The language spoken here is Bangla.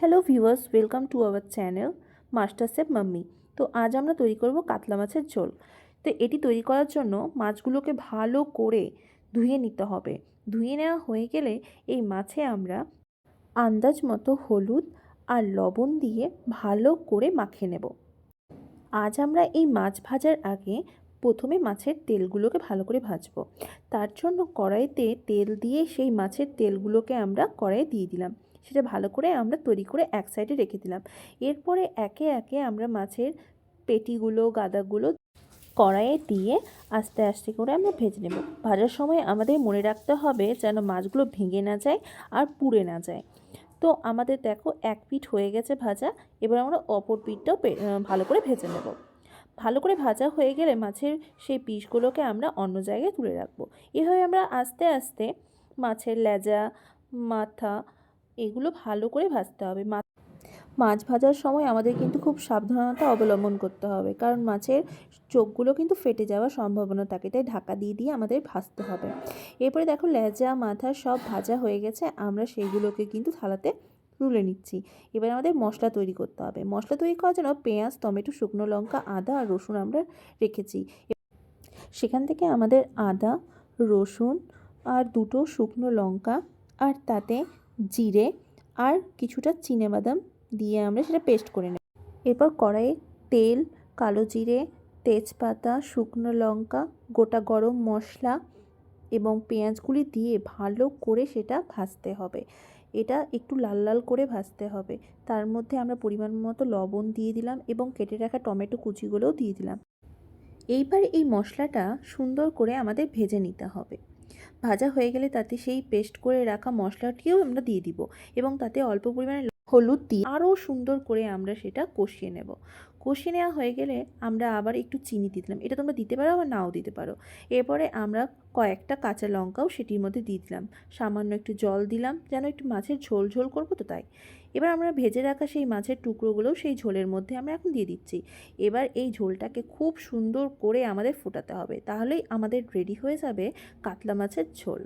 Hello viewers, welcome to our channel master chef mummy. তো আজ আমরা তৈরি করব কাতলা মাছের ঝোল। তো এটি তৈরি করার জন্য মাছগুলোকে ভালো করে ধুয়ে নিতে হবে। ধুয়ে নেওয়া হয়ে গেলে এই মাছে আমরা আন্দাজ মতো হলুদ আর লবণ দিয়ে ভালো করে মাখিয়ে নেব। আজ আমরা এই মাছ ভাজার আগে প্রথমে মাছের তেলগুলোকে ভালো করে ভাজবো। তার জন্য কড়াইতে তেল দিয়ে সেই মাছের তেলগুলোকে আমরা কড়াইয়ে দিয়ে দিলাম। সেটা ভালো করে আমরা তৈরি করে এক সাইডে রেখে দিলাম। এরপরে একে একে আমরা মাছের পেটিগুলো গাদাগুলো কড়াইয়ে দিয়ে আস্তে আস্তে করে আমরা ভেজে নেব। ভাজার সময় আমাদের মনে রাখতে হবে যেন মাছগুলো ভেঙে না যায় আর পুড়ে না যায়। তো আমাদের দেখো এক পিঠ হয়ে গেছে ভাজা। এবার আমরা অপর পিঠটাও ভালো করে ভেজে নেব। ভালো করে ভাজা হয়ে গেলে মাছের সেই পিসগুলোকে আমরা অন্য জায়গায় তুলে রাখবো। এভাবে আমরা আস্তে আস্তে মাছের লেজা, মাথা এগুলো ভালো করে ভাজতে হবে। মাছ ভাজার সময় আমাদের কিন্তু খুব সাবধানতা অবলম্বন করতে হবে, কারণ মাছের চোখগুলো কিন্তু ফেটে যাওয়ার সম্ভাবনা থাকে, তাই ঢাকা দিয়ে দিয়ে আমাদের ভাজতে হবে। এরপরে দেখো লেজা মাথা সব ভাজা হয়ে গেছে, আমরা সেইগুলোকে কিন্তু থালাতে তুলে নিচ্ছি। এবার আমাদের মশলা তৈরি করতে হবে। মশলা তৈরি করার জন্য পেঁয়াজ, টমেটো, শুকনো লঙ্কা, আদা আর রসুন আমরা রেখেছি। সেখান থেকে আমাদের আদা, রসুন আর দুটো শুকনো লঙ্কা আর তাতে জিরে আর কিছুটা চিনেবাদাম দিয়ে আমরা সেটা পেস্ট করে নেব। এরপর কড়াইয়ে তেল, কালো জিরে, তেজপাতা, শুকনো লঙ্কা, গোটা গরম মশলা এবং পেঁয়াজগুলি দিয়ে ভালো করে সেটা ভাজতে হবে। এটা একটু লাল লাল করে ভাজতে হবে। তার মধ্যে আমরা পরিমাণ মতো লবণ দিয়ে দিলাম এবং কেটে রাখা টমেটো কুচিগুলোও দিয়ে দিলাম। এইবার এই মশলাটা সুন্দর করে আমাদের ভেজে নিতে হবে। ভাজা হয়ে গেলে তাতে সেই পেস্ট করে রাখা মশলাটিও আমরা দিয়ে দিব এবং তাতে অল্প পরিমাণে হলুদ দিয়ে আরও সুন্দর করে আমরা সেটা কষিয়ে নেব। কষিয়ে নেওয়া হয়ে গেলে আমরা আবার একটু চিনি দিয়ে দিলাম। এটা তোমরা দিতে পারো আবার নাও দিতে পারো। এরপরে আমরা কয়েকটা কাঁচা লঙ্কাও সেটির মধ্যে দিয়ে দিলাম। সামান্য একটু জল দিলাম, যেন একটু মাছের ঝোল ঝোল করবো তো তাই। এবার আমরা ভেজে রাখা সেই মাছের টুকরোগুলোও সেই ঝোলের মধ্যে আমরা এখন দিয়ে দিচ্ছি। এবার এই ঝোলটাকে খুব সুন্দর করে আমাদের ফোটাতে হবে, তাহলেই আমাদের রেডি হয়ে যাবে কাতলা মাছের ঝোল।